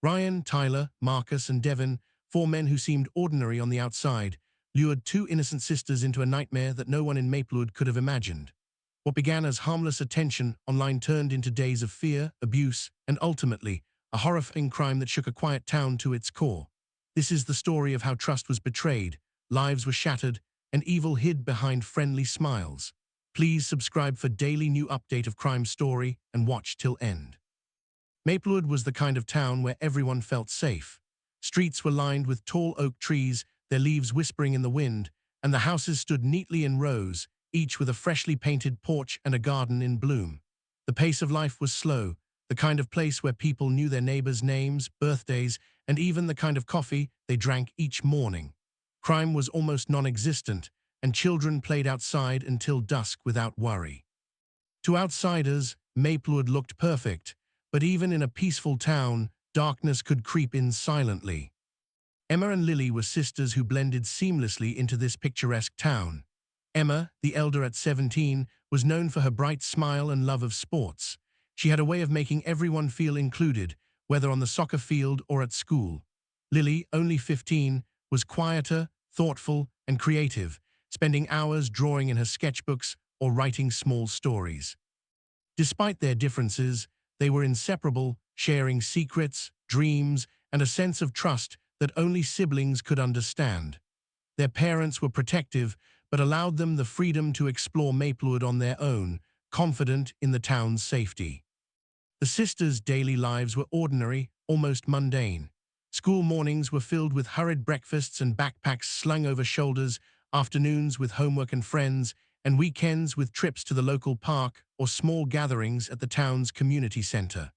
Ryan, Tyler, Marcus, and Devin, four men who seemed ordinary on the outside, lured two innocent sisters into a nightmare that no one in Maplewood could have imagined. What began as harmless attention online turned into days of fear, abuse, and ultimately, a horrifying crime that shook a quiet town to its core. This is the story of how trust was betrayed, lives were shattered, and evil hid behind friendly smiles. Please subscribe for daily new update of crime story and watch till end. Maplewood was the kind of town where everyone felt safe. Streets were lined with tall oak trees, their leaves whispering in the wind, and the houses stood neatly in rows, each with a freshly painted porch and a garden in bloom. The pace of life was slow, the kind of place where people knew their neighbors' names, birthdays, and even the kind of coffee they drank each morning. Crime was almost non-existent, and children played outside until dusk without worry. To outsiders, Maplewood looked perfect, but even in a peaceful town, darkness could creep in silently. Emma and Lily were sisters who blended seamlessly into this picturesque town. Emma, the elder at 17, was known for her bright smile and love of sports. She had a way of making everyone feel included, whether on the soccer field or at school. Lily, only 15, was quieter, thoughtful, and creative, spending hours drawing in her sketchbooks or writing small stories. Despite their differences, they were inseparable, sharing secrets, dreams, and a sense of trust that only siblings could understand. Their parents were protective, but allowed them the freedom to explore Maplewood on their own, confident in the town's safety. The sisters' daily lives were ordinary, almost mundane. School mornings were filled with hurried breakfasts and backpacks slung over shoulders, afternoons with homework and friends, and weekends with trips to the local park or small gatherings at the town's community center.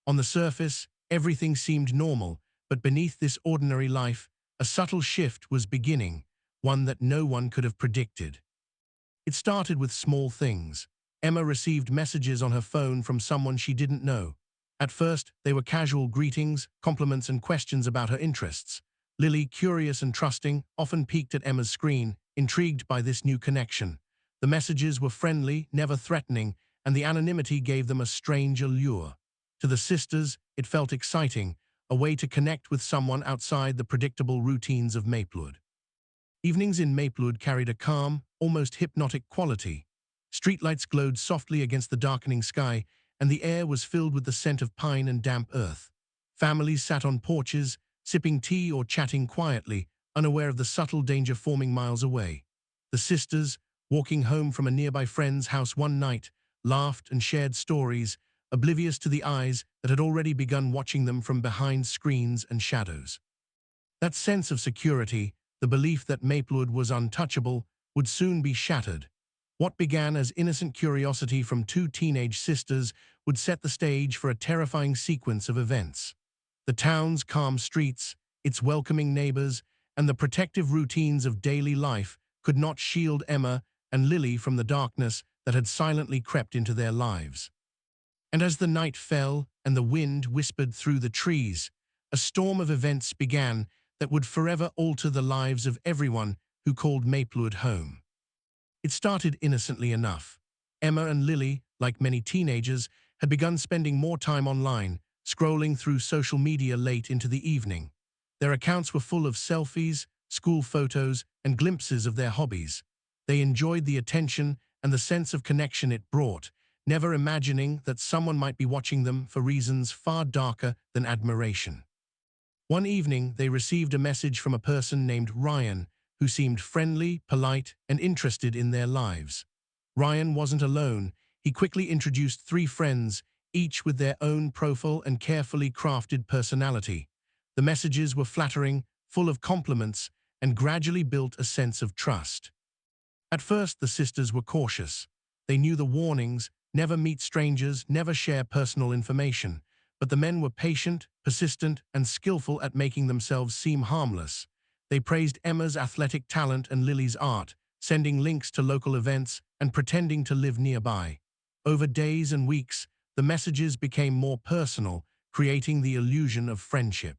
On the surface, everything seemed normal, but beneath this ordinary life, a subtle shift was beginning, one that no one could have predicted. It started with small things. Emma received messages on her phone from someone she didn't know. At first, they were casual greetings, compliments, and questions about her interests. Lily, curious and trusting, often peeked at Emma's screen, intrigued by this new connection. The messages were friendly, never threatening, and the anonymity gave them a strange allure. To the sisters, it felt exciting, a way to connect with someone outside the predictable routines of Maplewood. Evenings in Maplewood carried a calm, almost hypnotic quality. Streetlights glowed softly against the darkening sky, and the air was filled with the scent of pine and damp earth. Families sat on porches, sipping tea or chatting quietly, unaware of the subtle danger forming miles away. The sisters, walking home from a nearby friend's house one night, laughed and shared stories, oblivious to the eyes that had already begun watching them from behind screens and shadows. That sense of security, the belief that Maplewood was untouchable, would soon be shattered. What began as innocent curiosity from two teenage sisters would set the stage for a terrifying sequence of events. The town's calm streets, its welcoming neighbors, and the protective routines of daily life could not shield Emma and Lily from the darkness that had silently crept into their lives. And as the night fell and the wind whispered through the trees, a storm of events began that would forever alter the lives of everyone who called Maplewood home. It started innocently enough. Emma and Lily, like many teenagers, had begun spending more time online, scrolling through social media late into the evening. Their accounts were full of selfies, school photos, and glimpses of their hobbies. They enjoyed the attention and the sense of connection it brought, never imagining that someone might be watching them for reasons far darker than admiration. One evening, they received a message from a person named Ryan, who seemed friendly, polite, and interested in their lives. Ryan wasn't alone. He quickly introduced three friends, each with their own profile and carefully crafted personality. The messages were flattering, full of compliments, and gradually built a sense of trust. At first, the sisters were cautious. They knew the warnings: never meet strangers, never share personal information. But the men were patient, persistent, and skillful at making themselves seem harmless. They praised Emma's athletic talent and Lily's art, sending links to local events and pretending to live nearby. Over days and weeks, the messages became more personal, creating the illusion of friendship.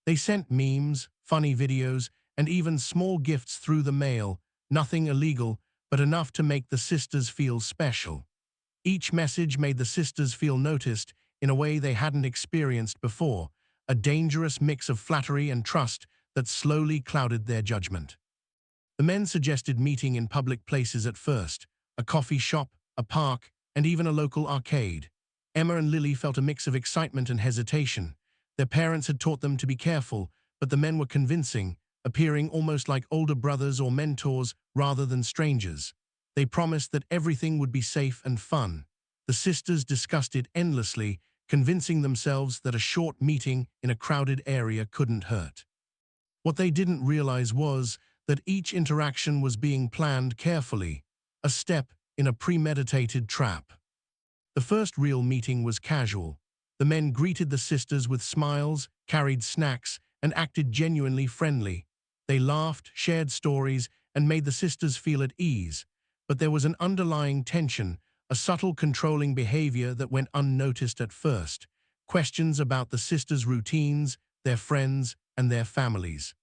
They sent memes, funny videos, and even small gifts through the mail, nothing illegal, but enough to make the sisters feel special. Each message made the sisters feel noticed in a way they hadn't experienced before, a dangerous mix of flattery and trust that slowly clouded their judgment. The men suggested meeting in public places at first, a coffee shop, a park, and even a local arcade. Emma and Lily felt a mix of excitement and hesitation. Their parents had taught them to be careful, but the men were convincing, appearing almost like older brothers or mentors rather than strangers. They promised that everything would be safe and fun. The sisters discussed it endlessly, convincing themselves that a short meeting in a crowded area couldn't hurt. What they didn't realize was that each interaction was being planned carefully, a step in a premeditated trap. The first real meeting was casual. The men greeted the sisters with smiles, carried snacks, and acted genuinely friendly. They laughed, shared stories, and made the sisters feel at ease. But there was an underlying tension, a subtle controlling behavior that went unnoticed at first. Questions about the sisters' routines, their friends, and their families.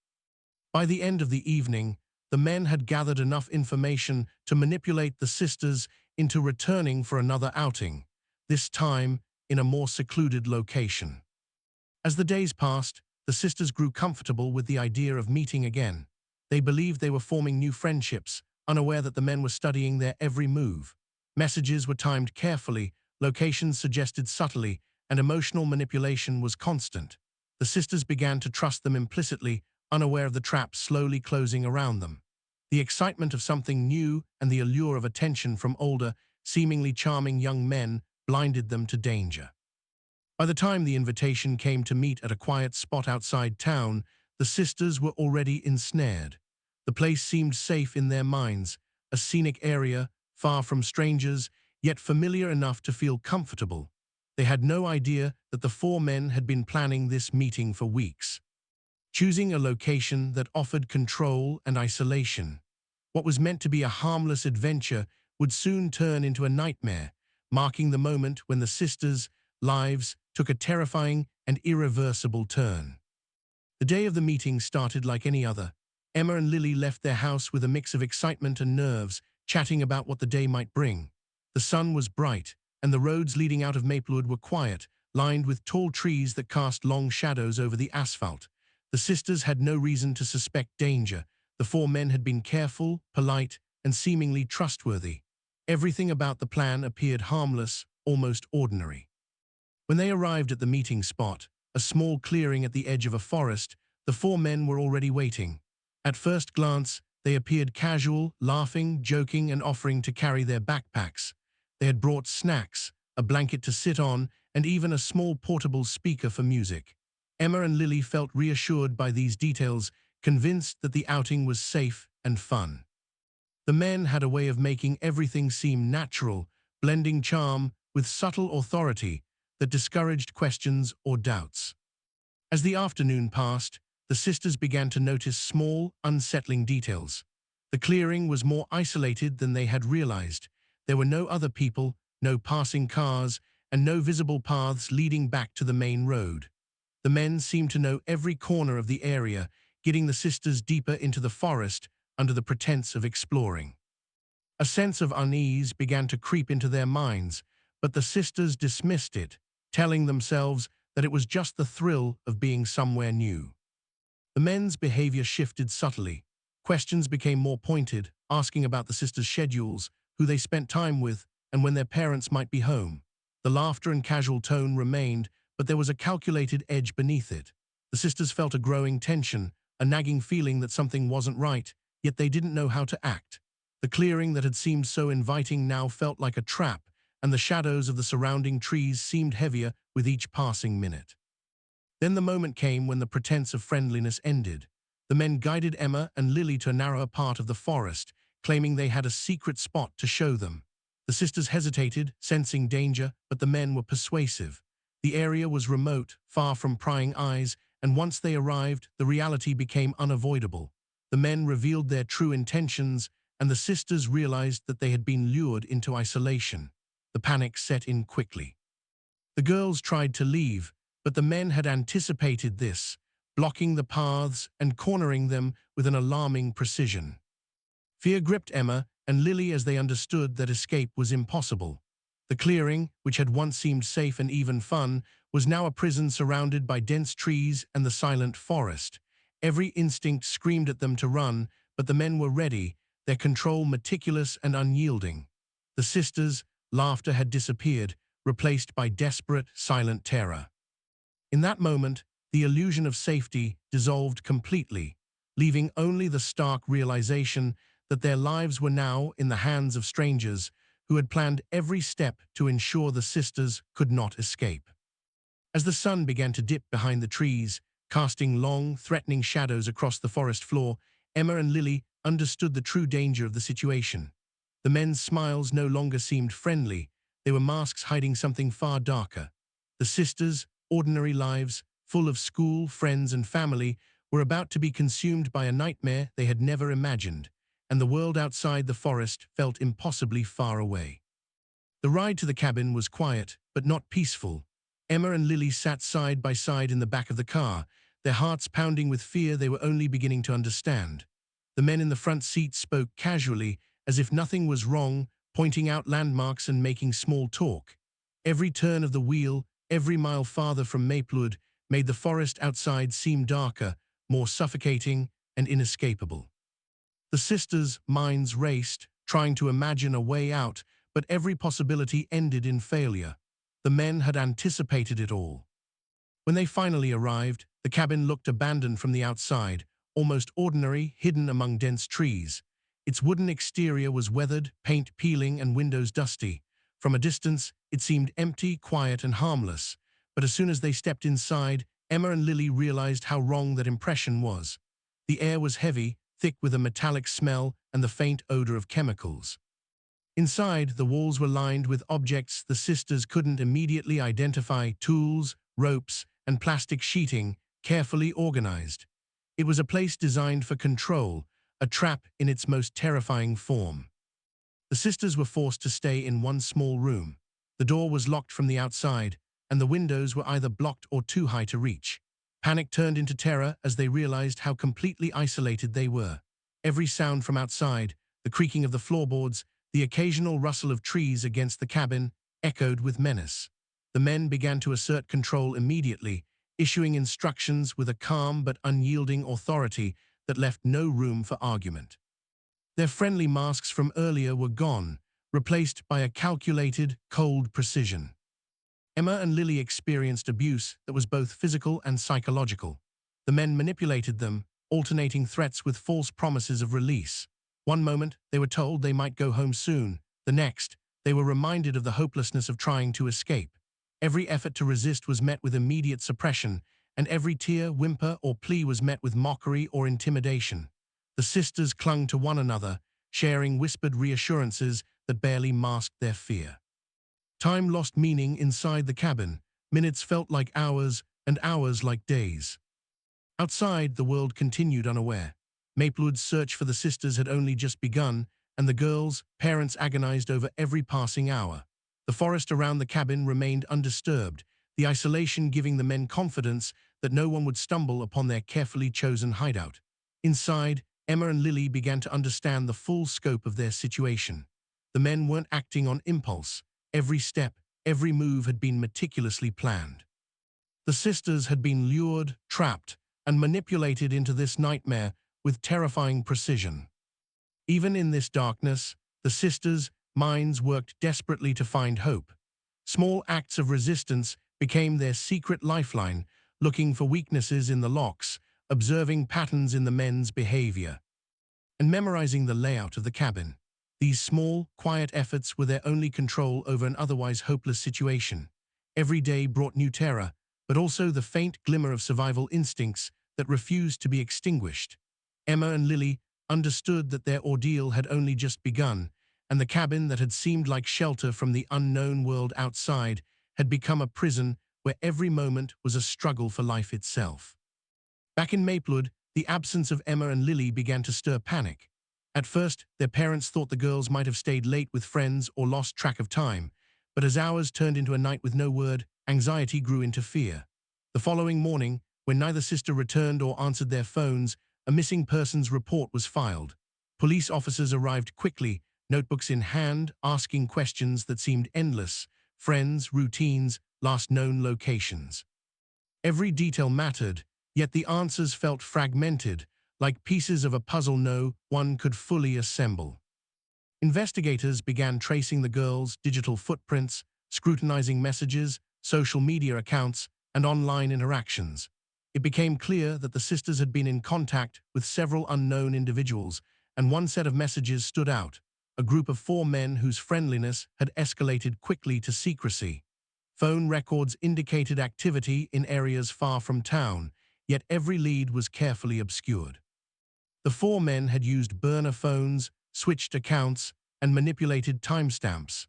By the end of the evening, the men had gathered enough information to manipulate the sisters into returning for another outing, this time in a more secluded location. As the days passed, the sisters grew comfortable with the idea of meeting again. They believed they were forming new friendships, unaware that the men were studying their every move. Messages were timed carefully, locations suggested subtly, and emotional manipulation was constant. The sisters began to trust them implicitly, unaware of the trap slowly closing around them. The excitement of something new and the allure of attention from older, seemingly charming young men blinded them to danger. By the time the invitation came to meet at a quiet spot outside town, the sisters were already ensnared. The place seemed safe in their minds, a scenic area, far from strangers, yet familiar enough to feel comfortable. They had no idea that the four men had been planning this meeting for weeks. Choosing a location that offered control and isolation. What was meant to be a harmless adventure would soon turn into a nightmare, marking the moment when the sisters' lives took a terrifying and irreversible turn. The day of the meeting started like any other. Emma and Lily left their house with a mix of excitement and nerves, chatting about what the day might bring. The sun was bright, and the roads leading out of Maplewood were quiet, lined with tall trees that cast long shadows over the asphalt. The sisters had no reason to suspect danger. The four men had been careful, polite, and seemingly trustworthy. Everything about the plan appeared harmless, almost ordinary. When they arrived at the meeting spot, a small clearing at the edge of a forest, the four men were already waiting. At first glance, they appeared casual, laughing, joking, and offering to carry their backpacks. They had brought snacks, a blanket to sit on, and even a small portable speaker for music. Emma and Lily felt reassured by these details, convinced that the outing was safe and fun. The men had a way of making everything seem natural, blending charm with subtle authority that discouraged questions or doubts. As the afternoon passed, the sisters began to notice small, unsettling details. The clearing was more isolated than they had realized. There were no other people, no passing cars, and no visible paths leading back to the main road. The men seemed to know every corner of the area, getting the sisters deeper into the forest under the pretense of exploring. A sense of unease began to creep into their minds, but the sisters dismissed it, telling themselves that it was just the thrill of being somewhere new. The men's behavior shifted subtly. Questions became more pointed, asking about the sisters' schedules, who they spent time with, and when their parents might be home. The laughter and casual tone remained, but there was a calculated edge beneath it. The sisters felt a growing tension, a nagging feeling that something wasn't right, yet they didn't know how to act. The clearing that had seemed so inviting now felt like a trap, and the shadows of the surrounding trees seemed heavier with each passing minute. Then the moment came when the pretense of friendliness ended. The men guided Emma and Lily to a narrower part of the forest, claiming they had a secret spot to show them. The sisters hesitated, sensing danger, but the men were persuasive. The area was remote, far from prying eyes, and once they arrived, the reality became unavoidable. The men revealed their true intentions, and the sisters realized that they had been lured into isolation. The panic set in quickly. The girls tried to leave, but the men had anticipated this, blocking the paths and cornering them with an alarming precision. Fear gripped Emma and Lily as they understood that escape was impossible. The clearing, which had once seemed safe and even fun, was now a prison surrounded by dense trees and the silent forest. Every instinct screamed at them to run, but the men were ready, their control meticulous and unyielding. The sisters' laughter had disappeared, replaced by desperate, silent terror. In that moment, the illusion of safety dissolved completely, leaving only the stark realization that their lives were now in the hands of strangers who had planned every step to ensure the sisters could not escape. As the sun began to dip behind the trees, casting long, threatening shadows across the forest floor, Emma and Lily understood the true danger of the situation. The men's smiles no longer seemed friendly, they were masks hiding something far darker. The sisters' ordinary lives, full of school, friends, and family, were about to be consumed by a nightmare they had never imagined, and the world outside the forest felt impossibly far away. The ride to the cabin was quiet, but not peaceful. Emma and Lily sat side by side in the back of the car, their hearts pounding with fear they were only beginning to understand. The men in the front seat spoke casually, as if nothing was wrong, pointing out landmarks and making small talk. Every turn of the wheel, every mile farther from Maplewood, made the forest outside seem darker, more suffocating, and inescapable. The sisters' minds raced, trying to imagine a way out, but every possibility ended in failure. The men had anticipated it all. When they finally arrived, the cabin looked abandoned from the outside, almost ordinary, hidden among dense trees. Its wooden exterior was weathered, paint peeling, and windows dusty. From a distance, it seemed empty, quiet, and harmless. But as soon as they stepped inside, Emma and Lily realized how wrong that impression was. The air was heavy, thick with a metallic smell and the faint odor of chemicals. Inside, the walls were lined with objects the sisters couldn't immediately identify: tools, ropes, and plastic sheeting, carefully organized. It was a place designed for control, a trap in its most terrifying form. The sisters were forced to stay in one small room. The door was locked from the outside, and the windows were either blocked or too high to reach. Panic turned into terror as they realized how completely isolated they were. Every sound from outside, the creaking of the floorboards, the occasional rustle of trees against the cabin, echoed with menace. The men began to assert control immediately, issuing instructions with a calm but unyielding authority that left no room for argument. Their friendly masks from earlier were gone, replaced by a calculated, cold precision. Emma and Lily experienced abuse that was both physical and psychological. The men manipulated them, alternating threats with false promises of release. One moment, they were told they might go home soon. The next, they were reminded of the hopelessness of trying to escape. Every effort to resist was met with immediate suppression, and every tear, whimper, or plea was met with mockery or intimidation. The sisters clung to one another, sharing whispered reassurances that barely masked their fear. Time lost meaning inside the cabin. Minutes felt like hours, and hours like days. Outside, the world continued unaware. Maplewood's search for the sisters had only just begun, and the girls' parents agonized over every passing hour. The forest around the cabin remained undisturbed, the isolation giving the men confidence that no one would stumble upon their carefully chosen hideout. Inside, Emma and Lily began to understand the full scope of their situation. The men weren't acting on impulse. Every step, every move had been meticulously planned. The sisters had been lured, trapped, and manipulated into this nightmare with terrifying precision. Even in this darkness, the sisters' minds worked desperately to find hope. Small acts of resistance became their secret lifeline, looking for weaknesses in the locks, observing patterns in the men's behavior, and memorizing the layout of the cabin. These small, quiet efforts were their only control over an otherwise hopeless situation. Every day brought new terror, but also the faint glimmer of survival instincts that refused to be extinguished. Emma and Lily understood that their ordeal had only just begun, and the cabin that had seemed like shelter from the unknown world outside had become a prison where every moment was a struggle for life itself. Back in Maplewood, the absence of Emma and Lily began to stir panic. At first, their parents thought the girls might have stayed late with friends or lost track of time, but as hours turned into a night with no word, anxiety grew into fear. The following morning, when neither sister returned or answered their phones, a missing persons report was filed. Police officers arrived quickly, notebooks in hand, asking questions that seemed endless: friends, routines, last known locations. Every detail mattered, yet the answers felt fragmented, like pieces of a puzzle no one could fully assemble. Investigators began tracing the girls' digital footprints, scrutinizing messages, social media accounts, and online interactions. It became clear that the sisters had been in contact with several unknown individuals, and one set of messages stood out: a group of 4 men whose friendliness had escalated quickly to secrecy. Phone records indicated activity in areas far from town, yet every lead was carefully obscured. The 4 men had used burner phones, switched accounts, and manipulated timestamps.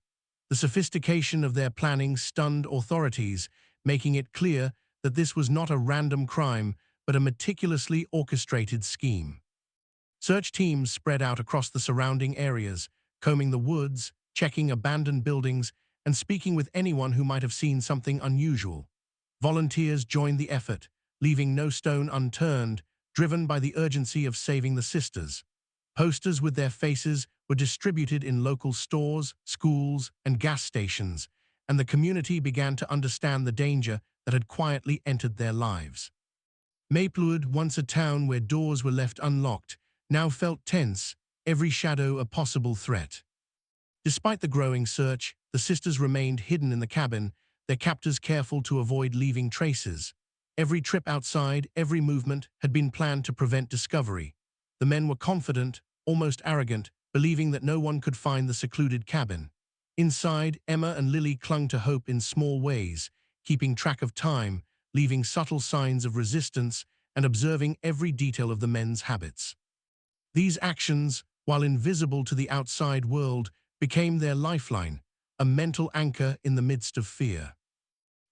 The sophistication of their planning stunned authorities, making it clear that this was not a random crime, but a meticulously orchestrated scheme. Search teams spread out across the surrounding areas, combing the woods, checking abandoned buildings, and speaking with anyone who might have seen something unusual. Volunteers joined the effort, leaving no stone unturned, driven by the urgency of saving the sisters. Posters with their faces were distributed in local stores, schools, and gas stations, and the community began to understand the danger that had quietly entered their lives. Maplewood, once a town where doors were left unlocked, now felt tense, every shadow a possible threat. Despite the growing search, the sisters remained hidden in the cabin, their captors careful to avoid leaving traces. Every trip outside, every movement had been planned to prevent discovery. The men were confident, almost arrogant, believing that no one could find the secluded cabin. Inside, Emma and Lily clung to hope in small ways, keeping track of time, leaving subtle signs of resistance, and observing every detail of the men's habits. These actions, while invisible to the outside world, became their lifeline, a mental anchor in the midst of fear.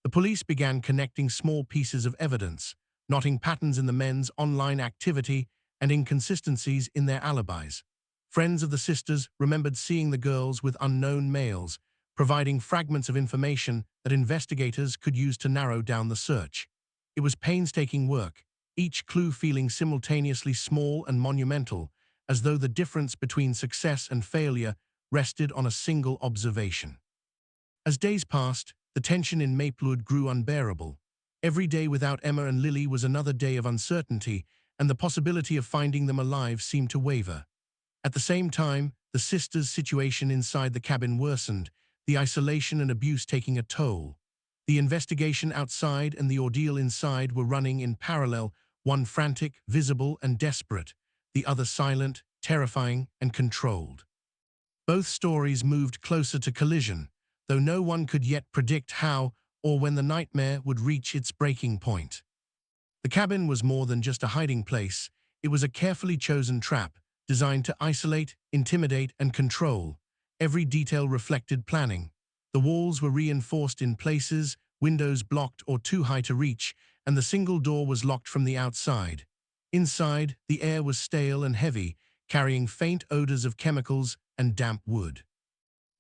The police began connecting small pieces of evidence, noting patterns in the men's online activity and inconsistencies in their alibis. Friends of the sisters remembered seeing the girls with unknown males, providing fragments of information that investigators could use to narrow down the search. It was painstaking work, each clue feeling simultaneously small and monumental, as though the difference between success and failure rested on a single observation. As days passed, the tension in Maplewood grew unbearable. Every day without Emma and Lily was another day of uncertainty, and the possibility of finding them alive seemed to waver. At the same time, the sisters' situation inside the cabin worsened, the isolation and abuse taking a toll. The investigation outside and the ordeal inside were running in parallel, one frantic, visible, and desperate, the other silent, terrifying, and controlled. Both stories moved closer to collision, though no one could yet predict how or when the nightmare would reach its breaking point. The cabin was more than just a hiding place. It was a carefully chosen trap, designed to isolate, intimidate, and control. Every detail reflected planning. The walls were reinforced in places, windows blocked or too high to reach, and the single door was locked from the outside. Inside, the air was stale and heavy, carrying faint odors of chemicals and damp wood.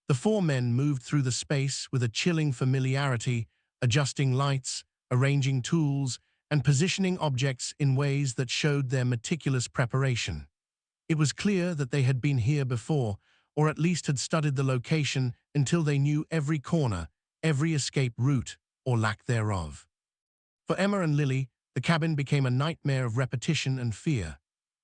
The 4 men moved through the space with a chilling familiarity, adjusting lights, arranging tools, and positioning objects in ways that showed their meticulous preparation. It was clear that they had been here before, or at least had studied the location until they knew every corner, every escape route, or lack thereof. For Emma and Lily, the cabin became a nightmare of repetition and fear.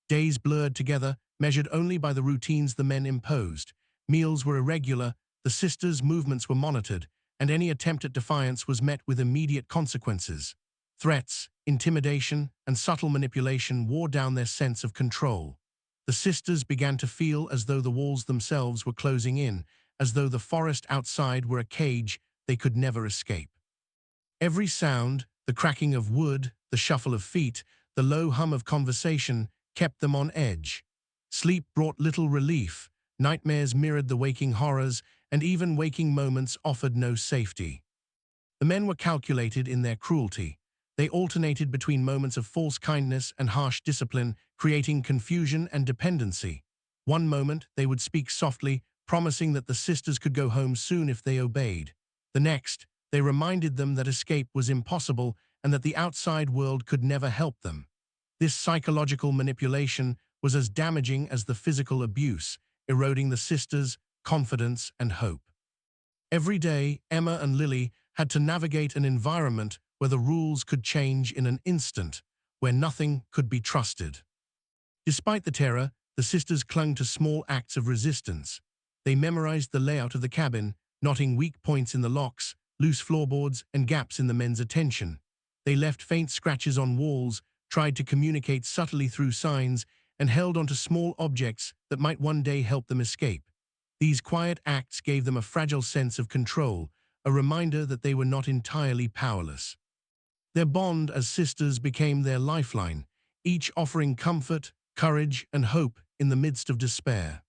Days blurred together, measured only by the routines the men imposed. Meals were irregular, the sisters' movements were monitored, and any attempt at defiance was met with immediate consequences. Threats, intimidation, and subtle manipulation wore down their sense of control. The sisters began to feel as though the walls themselves were closing in, as though the forest outside were a cage they could never escape. Every sound, the cracking of wood, the shuffle of feet, the low hum of conversation, kept them on edge. Sleep brought little relief, nightmares mirrored the waking horrors, and even waking moments offered no safety. The men were calculated in their cruelty. They alternated between moments of false kindness and harsh discipline, creating confusion and dependency. One moment, they would speak softly, promising that the sisters could go home soon if they obeyed. The next, they reminded them that escape was impossible and that the outside world could never help them. This psychological manipulation was as damaging as the physical abuse. eroding the sisters' confidence and hope. Every day, Emma and Lily had to navigate an environment where the rules could change in an instant, where nothing could be trusted. Despite the terror, the sisters clung to small acts of resistance. They memorized the layout of the cabin, noting weak points in the locks, loose floorboards, and gaps in the men's attention. They left faint scratches on walls, tried to communicate subtly through signs, and held onto small objects that might one day help them escape. These quiet acts gave them a fragile sense of control, a reminder that they were not entirely powerless. Their bond as sisters became their lifeline, each offering comfort, courage, and hope in the midst of despair.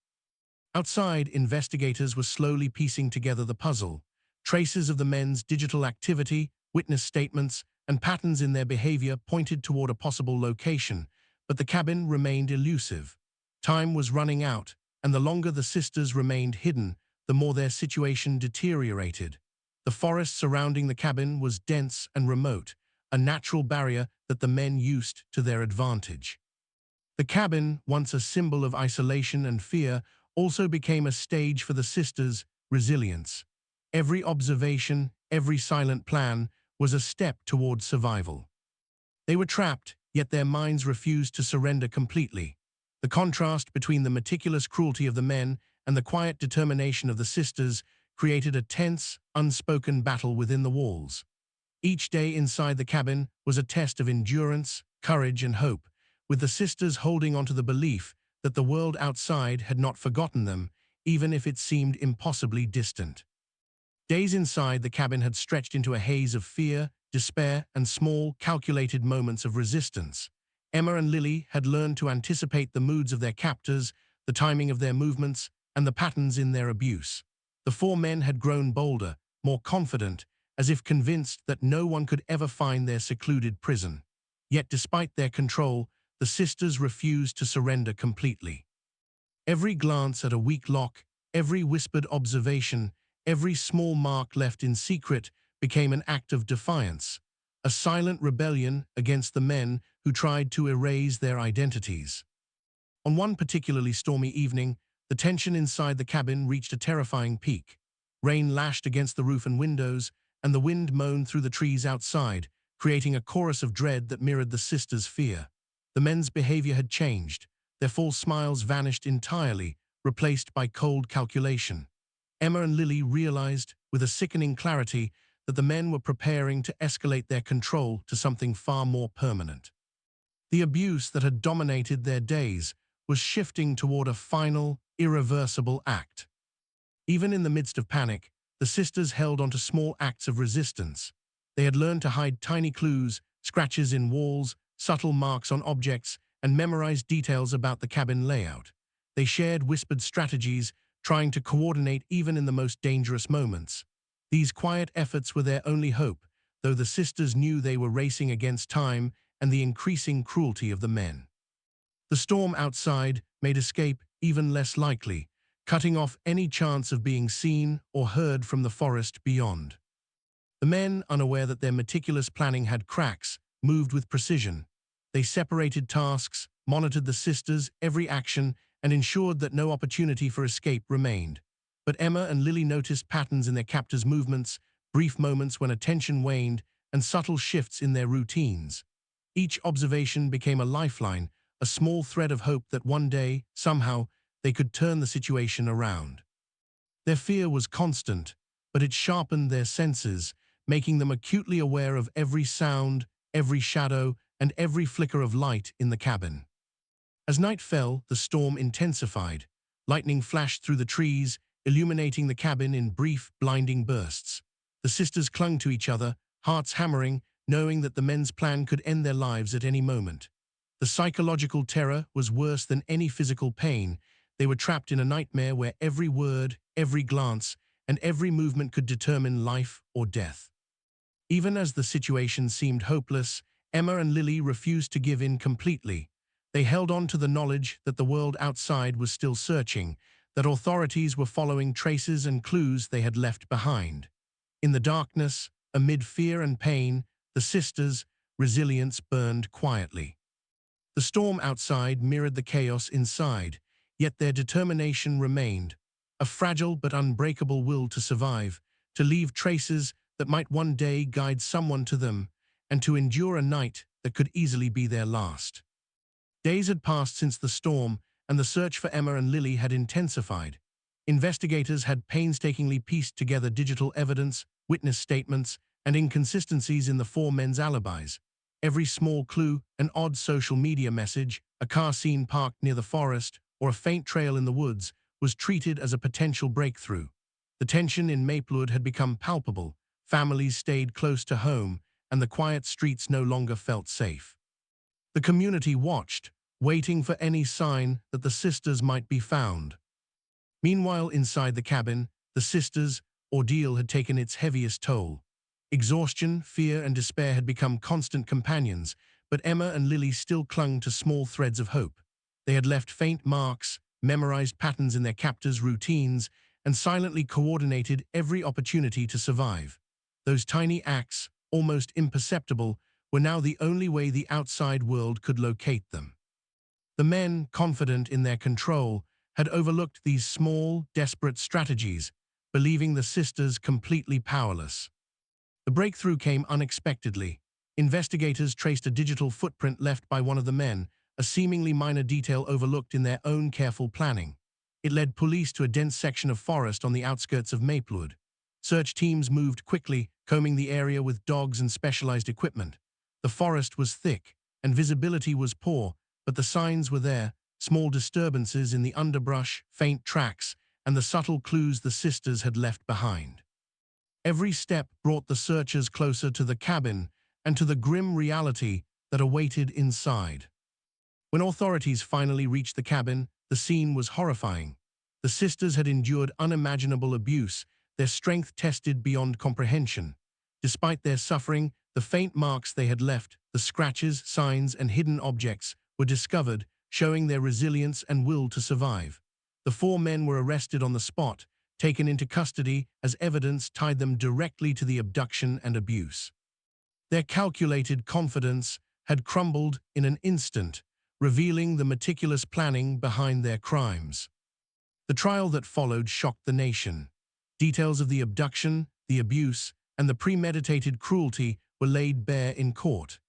Outside, investigators were slowly piecing together the puzzle. Traces of the men's digital activity, witness statements, and patterns in their behavior pointed toward a possible location, but the cabin remained elusive. Time was running out, and the longer the sisters remained hidden, the more their situation deteriorated. The forest surrounding the cabin was dense and remote, a natural barrier that the men used to their advantage. The cabin, once a symbol of isolation and fear, also became a stage for the sisters' resilience. Every observation, every silent plan, was a step toward survival. They were trapped, yet their minds refused to surrender completely. The contrast between the meticulous cruelty of the men and the quiet determination of the sisters created a tense, unspoken battle within the walls. Each day inside the cabin was a test of endurance, courage, and hope, with the sisters holding onto the belief that the world outside had not forgotten them, even if it seemed impossibly distant. Days inside the cabin had stretched into a haze of fear, despair, and small, calculated moments of resistance. Emma and Lily had learned to anticipate the moods of their captors, the timing of their movements, and the patterns in their abuse. The four men had grown bolder, more confident, as if convinced that no one could ever find their secluded prison. Yet despite their control, the sisters refused to surrender completely. Every glance at a weak lock, every whispered observation, every small mark left in secret became an act of defiance, a silent rebellion against the men who tried to erase their identities. On one particularly stormy evening, the tension inside the cabin reached a terrifying peak. Rain lashed against the roof and windows, and the wind moaned through the trees outside, creating a chorus of dread that mirrored the sisters' fear. The men's behavior had changed. Their false smiles vanished entirely, replaced by cold calculation. Emma and Lily realized, with a sickening clarity, that the men were preparing to escalate their control to something far more permanent. The abuse that had dominated their days was shifting toward a final, irreversible act. Even in the midst of panic, the sisters held onto small acts of resistance. They had learned to hide tiny clues, scratches in walls, subtle marks on objects, and memorized details about the cabin layout. They shared whispered strategies, trying to coordinate even in the most dangerous moments. These quiet efforts were their only hope, though the sisters knew they were racing against time and the increasing cruelty of the men. The storm outside made escape even less likely, cutting off any chance of being seen or heard from the forest beyond. The men, unaware that their meticulous planning had cracks, moved with precision. They separated tasks, monitored the sisters' every action, and ensured that no opportunity for escape remained. But Emma and Lily noticed patterns in their captors' movements, brief moments when attention waned, and subtle shifts in their routines. Each observation became a lifeline, a small thread of hope that one day, somehow, they could turn the situation around. Their fear was constant, but it sharpened their senses, making them acutely aware of every sound, every shadow, and every flicker of light in the cabin. As night fell, the storm intensified. Lightning flashed through the trees, illuminating the cabin in brief, blinding bursts. The sisters clung to each other, hearts hammering, knowing that the men's plan could end their lives at any moment. The psychological terror was worse than any physical pain. They were trapped in a nightmare where every word, every glance, and every movement could determine life or death. Even as the situation seemed hopeless, Emma and Lily refused to give in completely. They held on to the knowledge that the world outside was still searching, that authorities were following traces and clues they had left behind. In the darkness, amid fear and pain, the sisters' resilience burned quietly. The storm outside mirrored the chaos inside, yet their determination remained, a fragile but unbreakable will to survive, to leave traces that might one day guide someone to them, and to endure a night that could easily be their last. Days had passed since the storm, and the search for Emma and Lily had intensified. Investigators had painstakingly pieced together digital evidence, witness statements, and inconsistencies in the four men's alibis. Every small clue, an odd social media message, a car seen parked near the forest, or a faint trail in the woods, was treated as a potential breakthrough. The tension in Maplewood had become palpable. Families stayed close to home, and the quiet streets no longer felt safe. The community watched, waiting for any sign that the sisters might be found. Meanwhile, inside the cabin, the sisters' ordeal had taken its heaviest toll. Exhaustion, fear, and despair had become constant companions, but Emma and Lily still clung to small threads of hope. They had left faint marks, memorized patterns in their captors' routines, and silently coordinated every opportunity to survive. Those tiny acts, almost imperceptible, were now the only way the outside world could locate them. The men, confident in their control, had overlooked these small, desperate strategies, believing the sisters completely powerless. The breakthrough came unexpectedly. Investigators traced a digital footprint left by one of the men, a seemingly minor detail overlooked in their own careful planning. It led police to a dense section of forest on the outskirts of Maplewood. Search teams moved quickly, combing the area with dogs and specialized equipment. The forest was thick, and visibility was poor, but the signs were there: small disturbances in the underbrush, faint tracks, and the subtle clues the sisters had left behind. Every step brought the searchers closer to the cabin and to the grim reality that awaited inside. When authorities finally reached the cabin, the scene was horrifying. The sisters had endured unimaginable abuse, their strength tested beyond comprehension. Despite their suffering, the faint marks they had left, the scratches, signs, and hidden objects, were discovered, showing their resilience and will to survive. The four men were arrested on the spot, taken into custody as evidence tied them directly to the abduction and abuse. Their calculated confidence had crumbled in an instant, revealing the meticulous planning behind their crimes. The trial that followed shocked the nation. Details of the abduction, the abuse, and the premeditated cruelty were laid bare in court.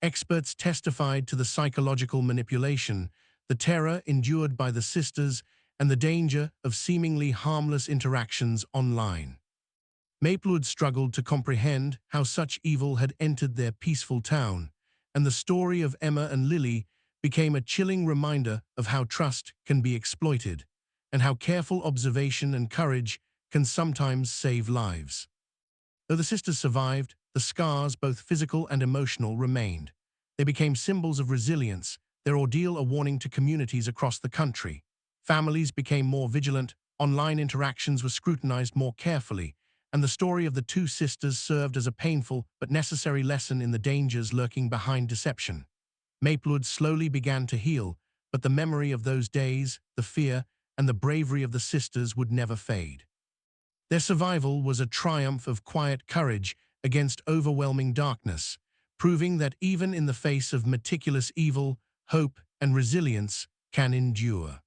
Experts testified to the psychological manipulation, the terror endured by the sisters, and the danger of seemingly harmless interactions online. Maplewood struggled to comprehend how such evil had entered their peaceful town, and the story of Emma and Lily became a chilling reminder of how trust can be exploited, and how careful observation and courage can sometimes save lives. Though the sisters survived, the scars, both physical and emotional, remained. They became symbols of resilience, their ordeal a warning to communities across the country. Families became more vigilant, online interactions were scrutinized more carefully, and the story of the two sisters served as a painful but necessary lesson in the dangers lurking behind deception. Maplewood slowly began to heal, but the memory of those days, the fear, and the bravery of the sisters would never fade. Their survival was a triumph of quiet courage against overwhelming darkness, proving that even in the face of meticulous evil, hope and resilience can endure.